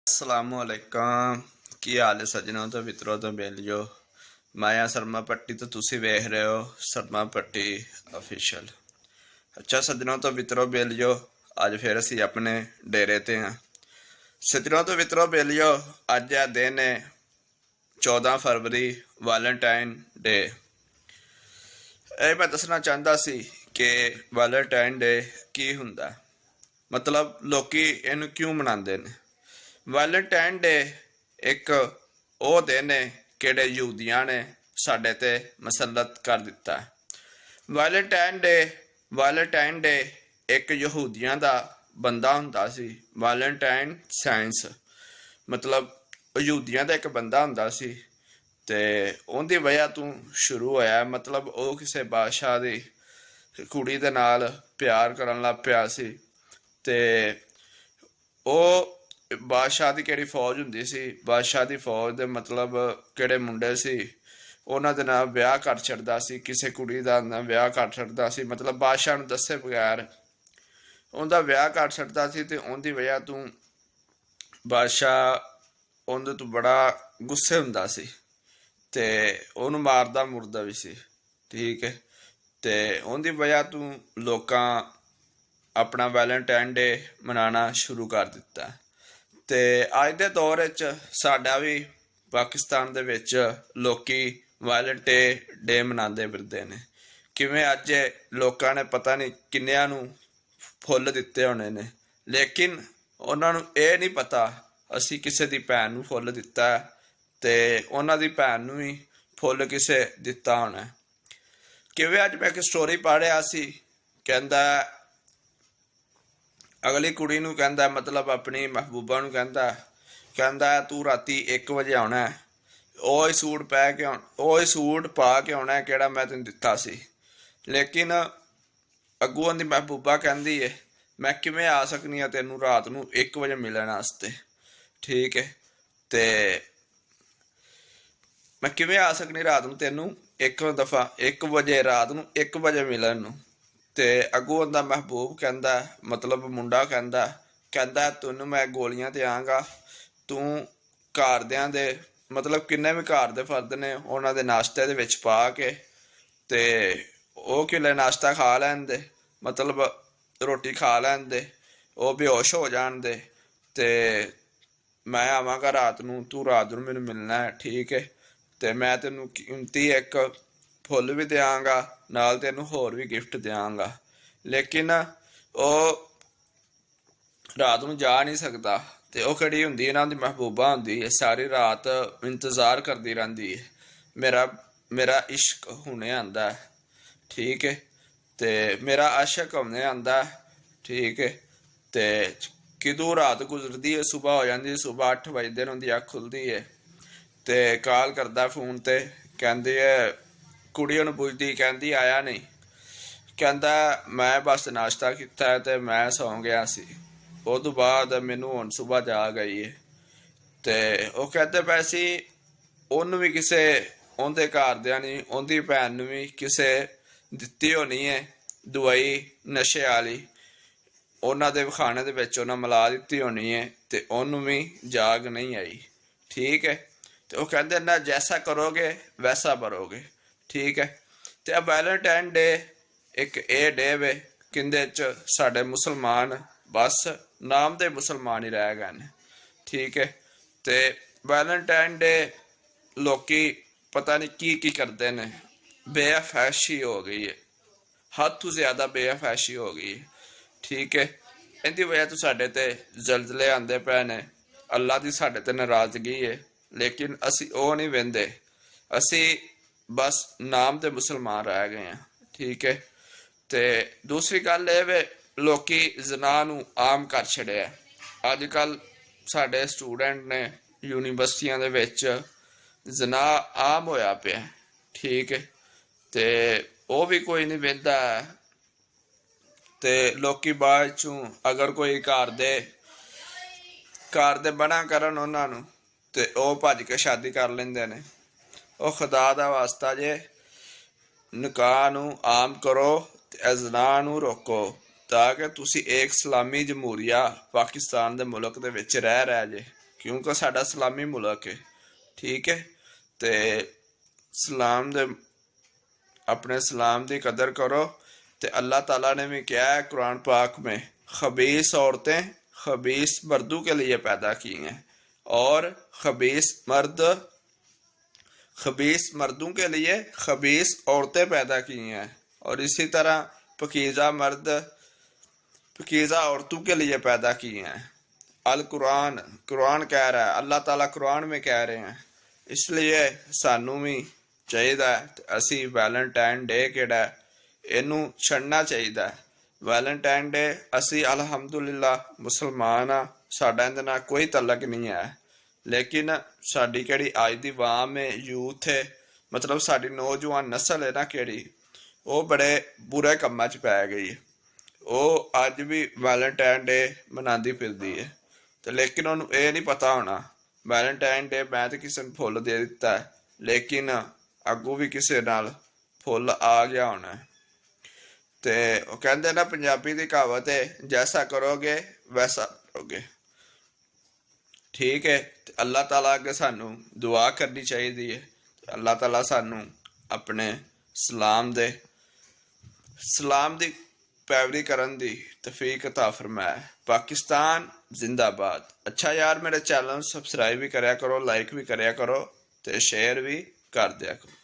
असलामुअलैकुम की हाल है सज्जनों तो मित्रों तो बेलियो मैं शर्मा पट्टी तो तुसी वेख रहे हो शर्मा पट्टी ऑफिशियल। अच्छा सज्जनों तो मित्रों बेलियो अज फिर असी अपने डेरे ते हैं। सज्जनों तो मित्रों बेलियो अज आ दिन है 14 फरवरी वैलेंटाइन डे। मैं दसना चाहता सी कि वैलेंटाइन डे की हुंदा, मतलब लोकी इनू क्यों मनाते हैं। वैलेंटाइन डे एक वो दिन है किहड़े यहूदियां ने साडे ते मसलत कर दिता है। वैलेंटाइन डे एक यहूदियां दा बंदा हुंदा सी। वैलेंटाइन साइंस मतलब यहूदियां दा एक बंदा हुंदा सी ते उनदी वजह तो शुरू होया। मतलब वो किसी बादशाह दी कुड़ी दे नाल प्यार करन लग पिया सी ते ओ बादशाह की किहड़ी फौज हुंदी सी, बादशाह की फौज दे मतलब किहड़े मुंडे सी उन्हां दे नाल ब्याह कर छड़दा सी, किसी कुड़ी दा ब्याह कर छड़दा सी, मतलब बादशाह नूं दस्से बगैर उनदा ब्याह कर छड़दा सी। ते उनदी वजह तो बादशाह उंदे तो बड़ा गुस्से हुंदा सी ते उहनूं मारदा मुरदा भी सी। ठीक है, ते उनदी वजह तो लोकां अपना वैलेंटाइन डे मनाना शुरू कर दिता। ते अज दे दौर च साडा भी पाकिस्तान दे विच लोकी वैलेंटाइन डे मनाते फिरदे ने। किवें अज लोकां ने पता नहीं किन्नियां नूं फुੱਲ दिते होने ने, लेकिन उन्हां नूं इह नहीं पता असी किसी दी भैन नूं फुੱਲ दिता है ते उन्हां दी भैन नूं भी फुੱਲ किसे दिता होना। किवें अज मैं एक स्टोरी पढ़िया सी, कहंदा अगली कुड़ी नूं कहंदा मतलब अपनी महबूबा नूं कहंदा तू राती 1 बजे आना है, ओही सूट पा के आना है किहड़ा मैं तैनूं दिता सी। लेकिन अगों दी महबूबा कहंदी है मैं किवें आ सकनी हां तैनूं रात नूं 1 बजे मिलण वास्ते। ठीक है, ते मैं किवें आ सकनी रात नूं तैनूं एक दफा 1 बजे रात नूं 1 बजे मिलन नूं। ते अगों दा महबूब कहंदा मतलब मुंडा कहंदा तैनूं मैं गोलियां देआंगा, तू घरदियां दे मतलब किन्ने भी घर दे फर्द ने उन्हां दे नाश्ते दे विच पा के ते ओह किले नाश्ता खा लैन दे, मतलब रोटी खा लैन दे, ओह बेहोश हो जान दे ते मैं आवांगा रात नूं, तू रात नूं मैनूं मिलना है। ठीक है, ते मैं तैनूं कीमती एक फुੱਲ भी देआंगा नाल तैनूं होर भी गिफ्ट देआंगा। लेकिन ओह रात नूं जा नहीं सकदा ते ओह खड़ी हुंदी इन्हां दी महबूबा हुंदी है, सारी रात इंतज़ार करदी रहिंदी है मेरा इश्क हुणे आंदा है। ठीक है, ते मेरा आशिक हुणे आंदा है। ठीक है, ते किदों रात गुजरदी है, सुबह हो जाती है, सुबह 8 बजदे ने उनकी अख खुलती है ते कॉल करदा फोन ते कहंदी है कुड़ी उहनूं पुछदी कहंदी आया नहीं, कहंदा मैं बस नाश्ता किया है ते मैं सौ गया सी, उस तो बाद मैनूं हुण सुबह जाग आई है। ते ओह कहंदे पए सी उहनूं भी किसे उहदे घरदियां ने उहदी भैन नूं भी किसे दित्ती होनी है दवाई नशे वाली, उन्हां दे खाने दे विच उन्हां मिला दित्ती होनी है ते उहनूं भी जाग नहीं आई। ठीक है, तो वह कहते ना जैसा करोगे वैसा भरोगे। ठीक है, तो अब वैलेंटाइन डे एक ये डे वे किंदे च साडे मुसलमान बस नाम दे मुसलमान ही रह गए ने। ठीक है, तो वैलेंटाइन डे लोकी पता नहीं की करते ने, बेअफैशी हो गई है, हद तो ज्यादा बेअफैशी हो गई है। ठीक है, इनकी वजह तो साडे ते जलजले आंदे पे ने, अल्लाह की साडे ते नाराजगी है, लेकिन असी वो नहीं वेंदे, असी बस नाम दे मुसलमान रह गए हैं। ठीक है, ते दूसरी गल ये वे लोकी जना नूं आम कर छड़िया। अजकल साडे स्टूडेंट ने यूनीवर्सिटियां दे विच जना आम होया पिया। ठीक है, ते वो भी कोई नहीं वेंदा है ते लोकी बाद चों अगर कोई घर दे मना करन उन्हां नूं ते ओह भज के शादी कर लेंदे ने। ओह खुदा दा वास्ता जे निकाह नूं आम करो ते ज़ना नूं रोको ताकि तुसी एक इस्लामी जमहूरिया पाकिस्तान दे मुल्क दे विच रह जे। क्योंकि साडा सलामी मुल्क है। ठीक है, तो सलाम दे अपने सलाम की कदर करो। तो अल्लाह ताला ने भी क्या है कुरान पाक में, खबीस औरतें खबीस मर्दों के लिए पैदा की हैं और खबीस मर्दों के लिए खबीस औरतें पैदा की हैं। और इसी तरह पकीज़ा मर्द पकीज़ा औरतों के लिए पैदा किए हैं। अल कुरान कह रहा है, अल्लाह ताला कुरान में कह रहे हैं। इसलिए सानू भी चाहिए असी वैलेंटाइन डे केड़ा इनू छड़ना चाहिए। वैलेंटाइन डे असी अलहमदुलिल्लाह मुसलमान हाँ, साडा इहदे नाल कोई तलक नहीं है। लेकिन साडी केड़ी अज दी वाम है, यूथ है, मतलब साडी नौजवान नस्ल है ना केड़ी, वो बड़े बुरे कम्मां च पै गई है। वो अज भी वैलेंटाइन डे मनाती फिरदी है। तो लेकिन उन्होंने ये नहीं पता होना वैलेंटाइन डे मैं तो किसी ने फुल दे दिता है, लेकिन अगू भी किसी नाल फुल आ गया होना है। तो कहते ना पंजाबी की कहावत है, जैसा करोगे वैसा करोगे। ठीक है, अल्लाह ताला अगे सानू दुआ करनी चाहिए है, अल्लाह ताला सानू अपने सलाम दी पैवरी करन दी तौफीक अता फरमाए। पाकिस्तान जिंदाबाद। अच्छा यार, मेरे चैनल सब्सक्राइब भी करया करो, लाइक भी करया करो, तो शेयर भी कर दिया करो।